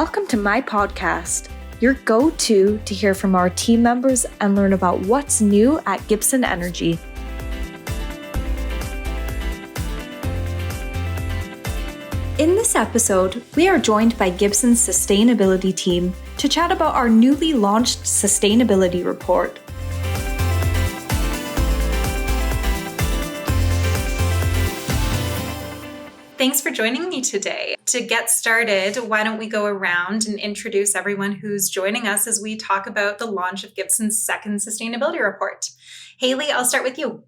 Welcome to MyPodcast, your go-to to hear from our team members and learn about what's new at Gibson Energy. In this episode, we are joined by Gibson's sustainability team to chat about our newly launched sustainability report. Thanks for joining me today. To get started, why don't we go around and introduce everyone who's joining us as we talk about the launch of Gibson's second sustainability report. Haley, I'll start with you.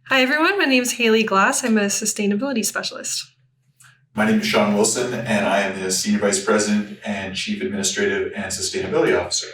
Hi everyone, my name is Haley Glass. I'm a sustainability specialist. My name is Sean Wilson, and I am the Senior Vice President and Chief Administrative and Sustainability Officer.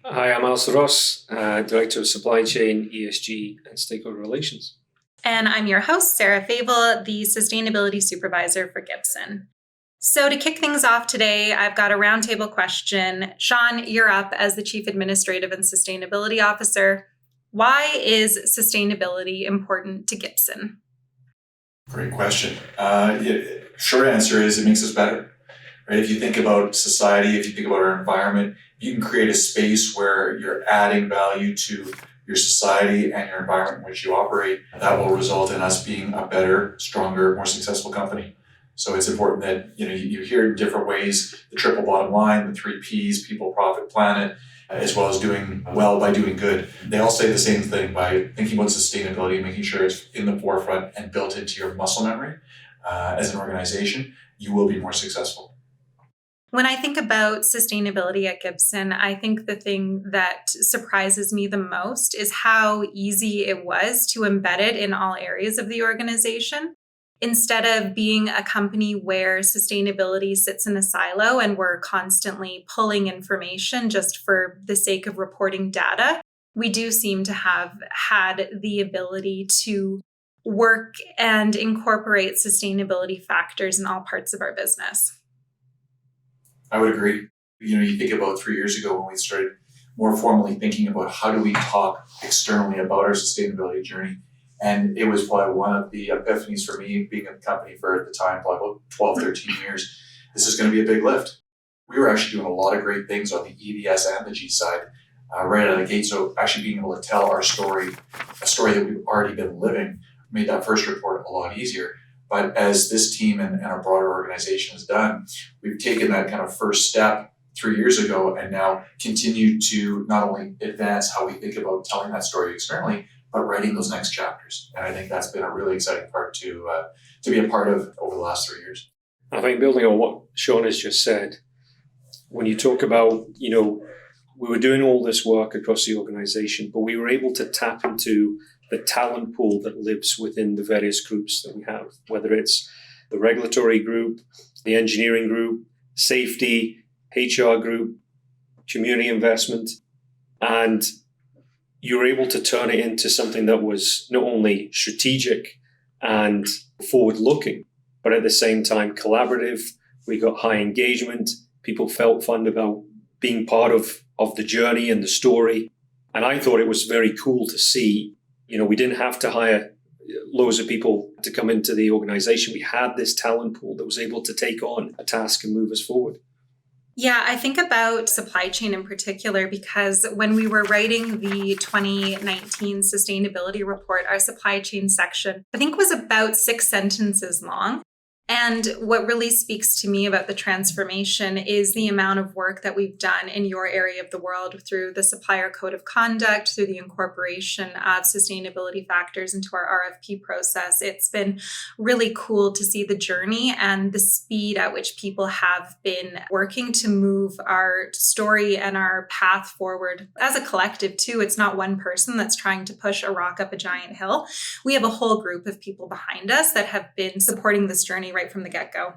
Hi, I'm Alistair Ross, Director of Supply Chain, ESG, and Stakeholder Relations. And I'm your host, Sarah Favel, the Sustainability Supervisor for Gibson. So to kick things off today, I've got a roundtable question. Sean, you're up as the Chief Administrative and Sustainability Officer. Why is sustainability important to Gibson? Great question. Short answer is it makes us better. Right? If you think about society, if you think about our environment, you can create a space where you're adding value to your society and your environment in which you operate. That will result in us being a better, stronger, more successful company. So it's important that you hear in different ways the triple bottom line, the 3 Ps, people, profit, planet, as well as doing well by doing good. They all say the same thing by thinking about sustainability, making sure it's in the forefront and built into your muscle memory as an organization, you will be more successful. When I think about sustainability at Gibson, I think the thing that surprises me the most is how easy it was to embed it in all areas of the organization. Instead of being a company where sustainability sits in a silo and we're constantly pulling information just for the sake of reporting data, we do seem to have had the ability to work and incorporate sustainability factors in all parts of our business. I would agree. You think about 3 years ago when we started more formally thinking about how do we talk externally about our sustainability journey. And it was probably one of the epiphanies for me being in the company for at the time, probably about 12, 13 years. This is going to be a big lift. We were actually doing a lot of great things on the EDS and the G side right out of the gate. So actually being able to tell our story, a story that we've already been living, made that first report a lot easier. But as this team and our broader organization has done, we've taken that kind of first step 3 years ago and now continue to not only advance how we think about telling that story externally, but writing those next chapters. And I think that's been a really exciting part to be a part of over the last 3 years. I think building on what Sean has just said, when you talk about, we were doing all this work across the organization, but we were able to tap into the talent pool that lives within the various groups that we have, whether it's the regulatory group, the engineering group, safety, HR group, community investment, and you were able to turn it into something that was not only strategic and forward-looking, but at the same time collaborative. We got high engagement. People felt fun about being part of the journey and the story. And I thought it was very cool to see, we didn't have to hire loads of people to come into the organization. We had this talent pool that was able to take on a task and move us forward. Yeah, I think about supply chain in particular, because when we were writing the 2019 sustainability report, our supply chain section, I think was about 6 sentences long. And what really speaks to me about the transformation is the amount of work that we've done in your area of the world through the supplier code of conduct, through the incorporation of sustainability factors into our RFP process. It's been really cool to see the journey and the speed at which people have been working to move our story and our path forward as a collective too. It's not one person that's trying to push a rock up a giant hill. We have a whole group of people behind us that have been supporting this journey right from the get-go.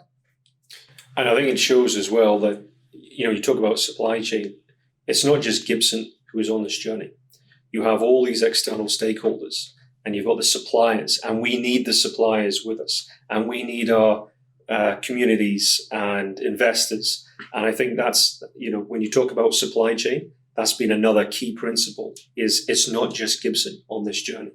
And I think it shows as well that, you talk about supply chain. It's not just Gibson who is on this journey. You have all these external stakeholders and you've got the suppliers, and we need the suppliers with us, and we need our communities and investors. And I think that's, when you talk about supply chain, that's been another key principle, is it's not just Gibson on this journey.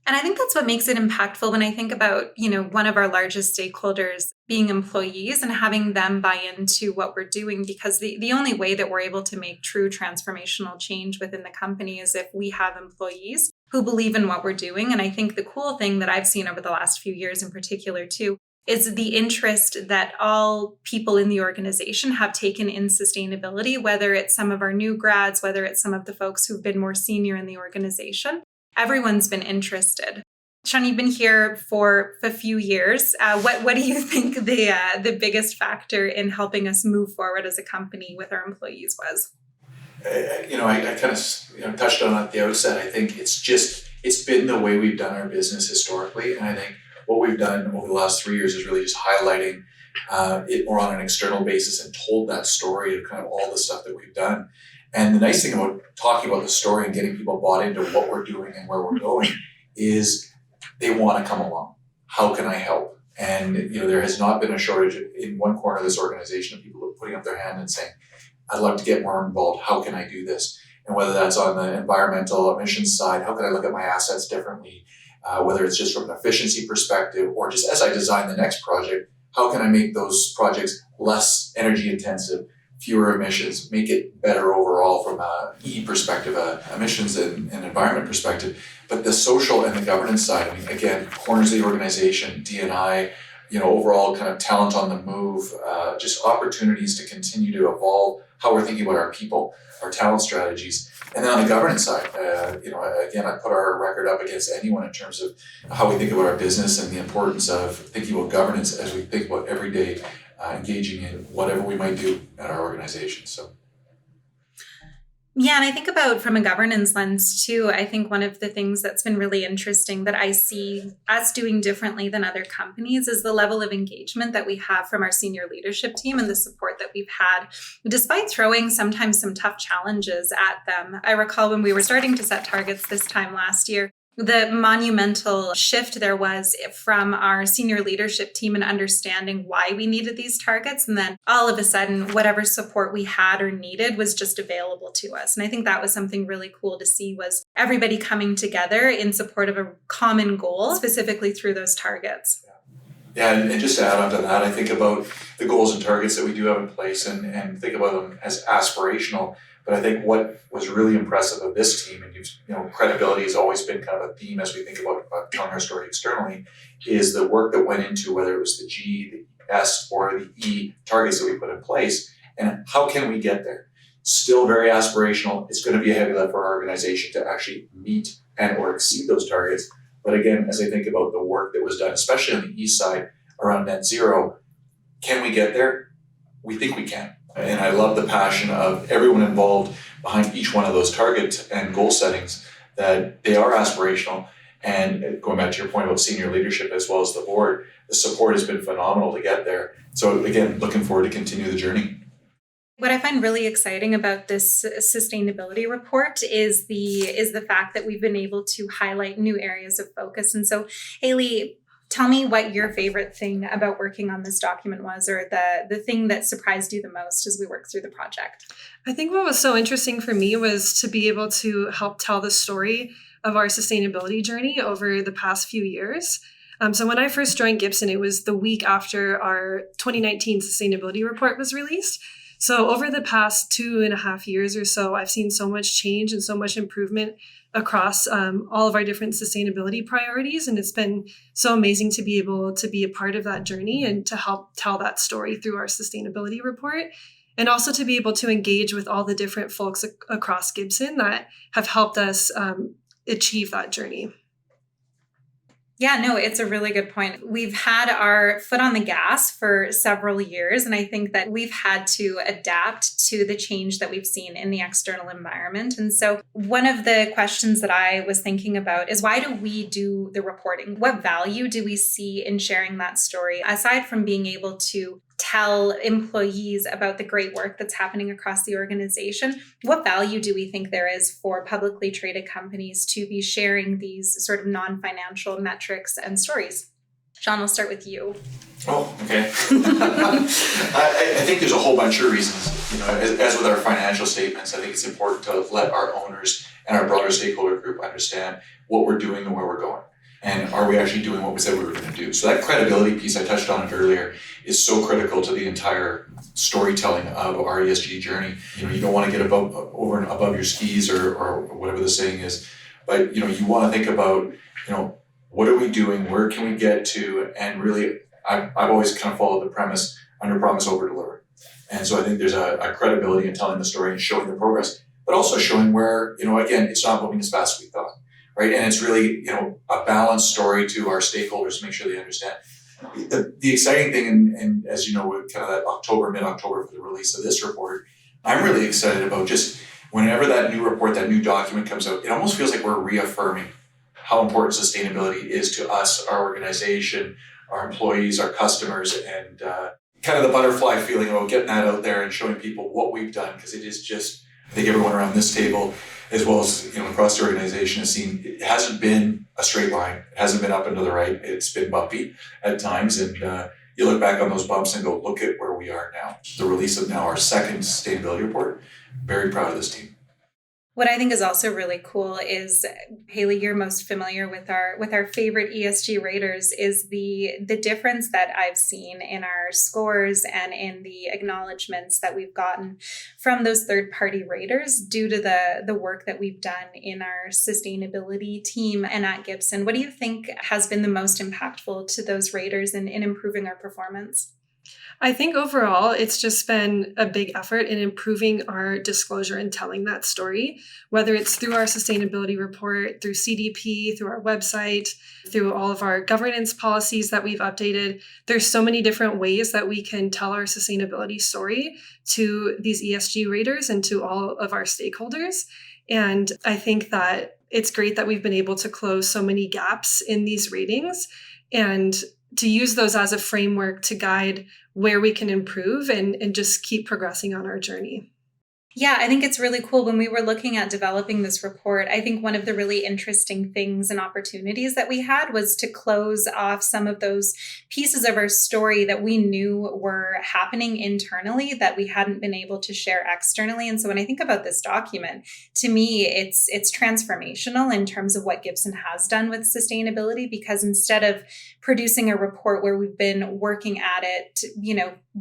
And I think that's what makes it impactful when I think about, one of our largest stakeholders being employees and having them buy into what we're doing, because the only way that we're able to make true transformational change within the company is if we have employees who believe in what we're doing. And I think the cool thing that I've seen over the last few years in particular too is the interest that all people in the organization have taken in sustainability, whether it's some of our new grads, whether it's some of the folks who've been more senior in the organization. Everyone's been interested. Sean, you've been here for a few years. What do you think the biggest factor in helping us move forward as a company with our employees was? I kind of touched on it at the outset. I think it's been the way we've done our business historically, and I think what we've done over the last 3 years is really just highlighting it more on an external basis and told that story of kind of all the stuff that we've done. And the nice thing about talking about the story and getting people bought into what we're doing and where we're going is they want to come along. How can I help? And there has not been a shortage in one corner of this organization of people putting up their hand and saying, I'd love to get more involved. How can I do this? And whether that's on the environmental emissions side, how can I look at my assets differently? Whether it's just from an efficiency perspective or just as I design the next project, how can I make those projects less energy intensive, fewer emissions, make it better overall from a E perspective, emissions and environment perspective. But the social and the governance side, again, corners of the organization, D&I, overall kind of talent on the move, just opportunities to continue to evolve how we're thinking about our people, our talent strategies. And then on the governance side, again, I put our record up against anyone in terms of how we think about our business and the importance of thinking about governance as we think about every day engaging in whatever we might do at our organization. So. Yeah, and I think about from a governance lens too, I think one of the things that's been really interesting that I see us doing differently than other companies is the level of engagement that we have from our senior leadership team and the support that we've had, despite throwing sometimes some tough challenges at them. I recall when we were starting to set targets this time last year, the monumental shift there was from our senior leadership team and understanding why we needed these targets. And then all of a sudden, whatever support we had or needed was just available to us. And I think that was something really cool to see was everybody coming together in support of a common goal, specifically through those targets. Yeah, and just to add on to that, I think about the goals and targets that we do have in place and think about them as aspirational. But I think what was really impressive of this team, and credibility has always been kind of a theme as we think about telling our story externally, is the work that went into whether it was the G, the S, or the E targets that we put in place, and how can we get there? Still very aspirational. It's going to be a heavy lift for our organization to actually meet and or exceed those targets. But again, as I think about the work that was done, especially on the E side around net zero, can we get there? We think we can. And I love the passion of everyone involved behind each one of those target and goal settings, that they are aspirational. And going back to your point about senior leadership as well as the board, the support has been phenomenal to get there. So again, looking forward to continue the journey. What I find really exciting about this sustainability report is the fact that we've been able to highlight new areas of focus. And so, Haley, tell me what your favorite thing about working on this document was, or the thing that surprised you the most as we worked through the project. I think what was so interesting for me was to be able to help tell the story of our sustainability journey over the past few years. So when I first joined Gibson, it was the week after our 2019 sustainability report was released. So over the past 2.5 years or so, I've seen so much change and so much improvement across all of our different sustainability priorities. And it's been so amazing to be able to be a part of that journey and to help tell that story through our sustainability report. And also to be able to engage with all the different folks across Gibson that have helped us achieve that journey. Yeah, no, it's a really good point. We've had our foot on the gas for several years, and I think that we've had to adapt to the change that we've seen in the external environment. And so one of the questions that I was thinking about is, why do we do the reporting? What value do we see in sharing that story, aside from being able to tell employees about the great work that's happening across the organization? What value do we think there is for publicly traded companies to be sharing these sort of non-financial metrics and stories? Sean, we'll start with you. Oh, okay. I think there's a whole bunch of reasons. As with our financial statements, I think it's important to let our owners and our broader stakeholder group understand what we're doing and where we're going. And are we actually doing what we said we were going to do? So that credibility piece, I touched on it earlier, is so critical to the entire storytelling of our ESG journey. You don't want to get over and above your skis or whatever the saying is, but you want to think about, what are we doing? Where can we get to? And really, I've always kind of followed the premise, under promise, over deliver. And so I think there's a credibility in telling the story and showing the progress, but also showing where, again, it's not moving as fast as we thought, right? And it's really, a balanced story to our stakeholders to make sure they understand. The exciting thing, and as you know, with kind of that mid-October for the release of this report, I'm really excited about just whenever that new report, that new document comes out, it almost feels like we're reaffirming how important sustainability is to us, our organization, our employees, our customers, and kind of the butterfly feeling about getting that out there and showing people what we've done, because it is just, I think everyone around this table, as well as across the organization, has seen it hasn't been a straight line. It hasn't been up and to the right. It's been bumpy at times, and you look back on those bumps and go, look at where we are now. The release of now our second sustainability report. Very proud of this team. What I think is also really cool is, Haley, you're most familiar with our favorite ESG Raiders, is the difference that I've seen in our scores and in the acknowledgements that we've gotten from those third-party raters due to the work that we've done in our sustainability team and at Gibson. What do you think has been the most impactful to those raters in improving our performance? I think overall, it's just been a big effort in improving our disclosure and telling that story, whether it's through our sustainability report, through CDP, through our website, through all of our governance policies that we've updated. There's so many different ways that we can tell our sustainability story to these ESG raters and to all of our stakeholders. And I think that it's great that we've been able to close so many gaps in these ratings and to use those as a framework to guide where we can improve and just keep progressing on our journey. Yeah, I think it's really cool. When we were looking at developing this report, I think one of the really interesting things and opportunities that we had was to close off some of those pieces of our story that we knew were happening internally that we hadn't been able to share externally. And so when I think about this document, to me, it's transformational in terms of what Gibson has done with sustainability, because instead of producing a report where we've been working at it,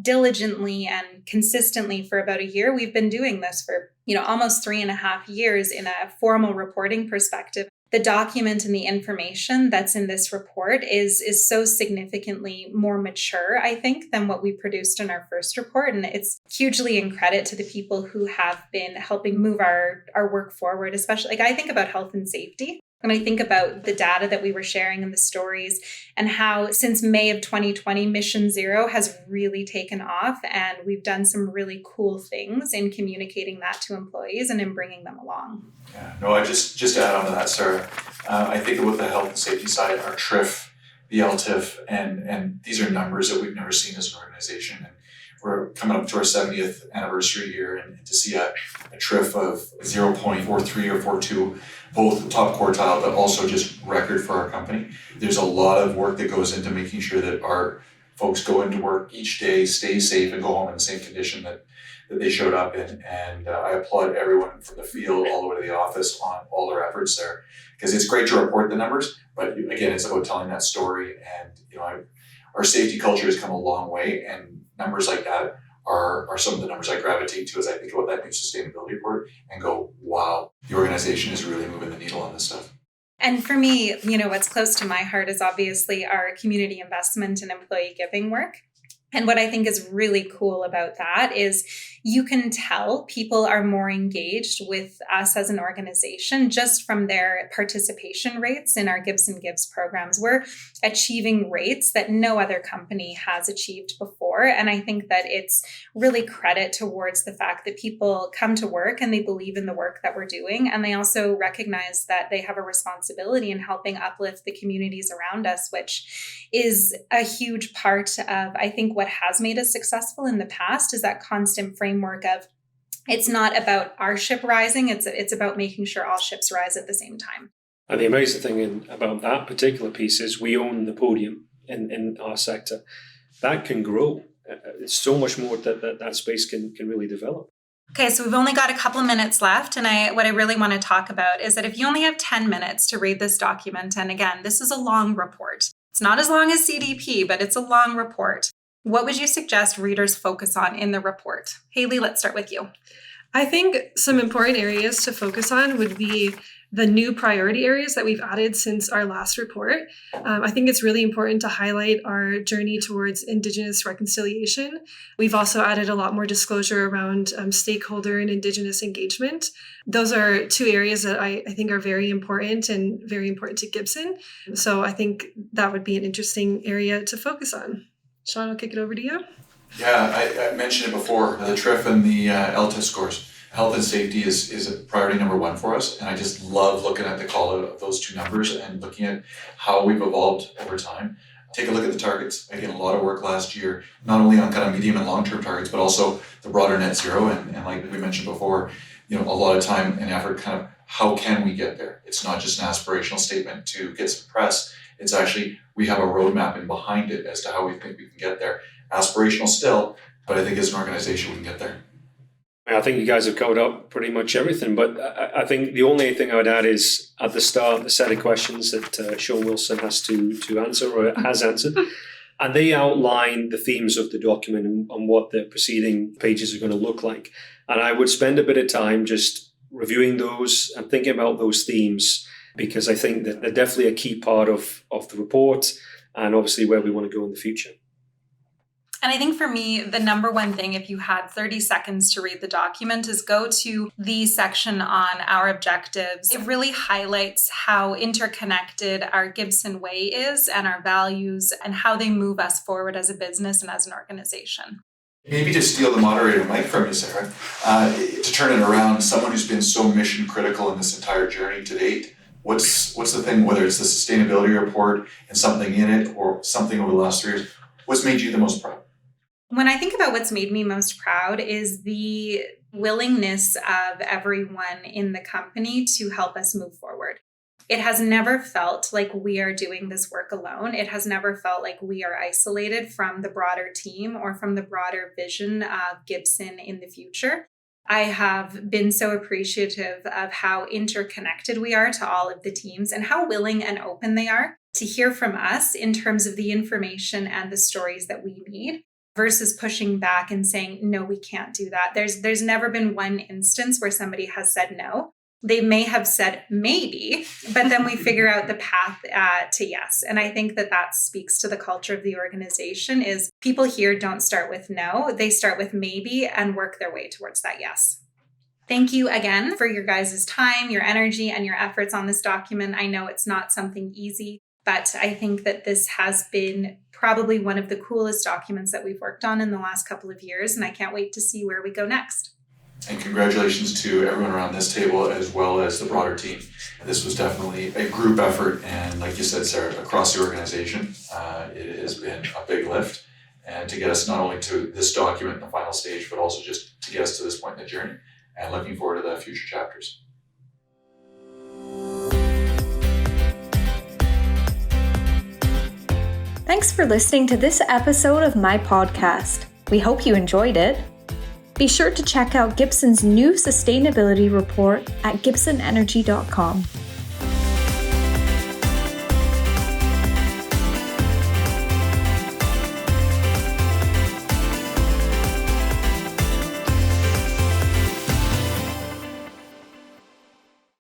diligently and consistently for about a year, we've been doing this for, almost 3.5 years in a formal reporting perspective. The document and the information that's in this report is so significantly more mature, I think, than what we produced in our first report. And it's hugely in credit to the people who have been helping move our work forward, especially, I think about health and safety. And I think about the data that we were sharing in the stories and how since May of 2020, Mission Zero has really taken off. And we've done some really cool things in communicating that to employees and in bringing them along. Yeah, no, I just to add on to that, Sarah, I think about the health and safety side, our TRIF, the LTIF, and these are numbers that we've never seen as an organization. And we're coming up to our 70th anniversary year, and to see a TRIF of 0.43 or 42, both top quartile, but also just record for our company. There's a lot of work that goes into making sure that our folks go into work each day, stay safe, and go home in the same condition that they showed up in. And I applaud everyone from the field all the way to the office on all their efforts there, because it's great to report the numbers, but again, it's about telling that story. And our safety culture has come a long way, and numbers like that are some of the numbers I gravitate to as I think about that new sustainability report and go, wow, the organization is really moving the needle on this stuff. And for me, what's close to my heart is obviously our community investment and employee giving work. And what I think is really cool about that is you can tell people are more engaged with us as an organization just from their participation rates in our Gibson Gives programs. We're achieving rates that no other company has achieved before. And I think that it's really credit towards the fact that people come to work and they believe in the work that we're doing. And they also recognize that they have a responsibility in helping uplift the communities around us, which is a huge part of, I think, what has made us successful in the past is that constant framework of it's not about our ship rising, it's about making sure all ships rise at the same time. And the amazing thing about that particular piece is we own the podium in our sector. That can grow. It's so much more that space can really develop. Okay, so we've only got a couple of minutes left. And what I really want to talk about is that if you only have 10 minutes to read this document, and again, this is a long report. It's not as long as CDP, but it's a long report. What would you suggest readers focus on in the report? Haley, let's start with you. I think some important areas to focus on would be the new priority areas that we've added since our last report. I think it's really important to highlight our journey towards Indigenous reconciliation. We've also added a lot more disclosure around stakeholder and Indigenous engagement. Those are two areas that I think are very important and very important to Gibson. So I think that would be an interesting area to focus on. Sean, I'll kick it over to you. Yeah, I mentioned it before, the TRIF and the LTIS scores. Health and safety is a priority number one for us. And I just love looking at the call out of those two numbers and looking at how we've evolved over time. Take a look at the targets. Again, a lot of work last year, not only on kind of medium and long-term targets, but also the broader net zero. And like we mentioned before, a lot of time and effort kind of how can we get there? It's not just an aspirational statement to get some press. It's actually, we have a roadmap in behind it as to how we think we can get there. Aspirational still, but I think as an organization we can get there. I think you guys have covered up pretty much everything, but I think the only thing I would add is at the start, the set of questions that Sean Wilson has to answer or has answered, and they outline the themes of the document and what the preceding pages are going to look like. And I would spend a bit of time just reviewing those and thinking about those themes, because I think that they're definitely a key part of the report and obviously where we want to go in the future. And I think for me, the number one thing, if you had 30 seconds to read the document, is go to the section on our objectives. It really highlights how interconnected our Gibson way is and our values and how they move us forward as a business and as an organization. Maybe to steal the moderator mic from you, Sarah, to turn it around, someone who's been so mission critical in this entire journey to date, what's the thing, whether it's the sustainability report and something in it or something over the last 3 years, what's made you the most proud? When I think about what's made me most proud is the willingness of everyone in the company to help us move forward. It has never felt like we are doing this work alone. It has never felt like we are isolated from the broader team or from the broader vision of Gibson in the future. I have been so appreciative of how interconnected we are to all of the teams and how willing and open they are to hear from us in terms of the information and the stories that we need, versus pushing back and saying, no, we can't do that. There's never been one instance where somebody has said no. They may have said maybe, but then we figure out the path to yes. And I think that speaks to the culture of the organization is people here don't start with no, they start with maybe and work their way towards that yes. Thank you again for your guys' time, your energy, and your efforts on this document. I know it's not something easy, but I think that this has been probably one of the coolest documents that we've worked on in the last couple of years, and I can't wait to see where we go next. And congratulations to everyone around this table as well as the broader team. This was definitely a group effort, and like you said, Sarah, across the organization, it has been a big lift. And to get us not only to this document in the final stage, but also just to get us to this point in the journey, and looking forward to the future chapters. Thanks for listening to this episode of MyPodcast. We hope you enjoyed it. Be sure to check out Gibson's new sustainability report at gibsonenergy.com.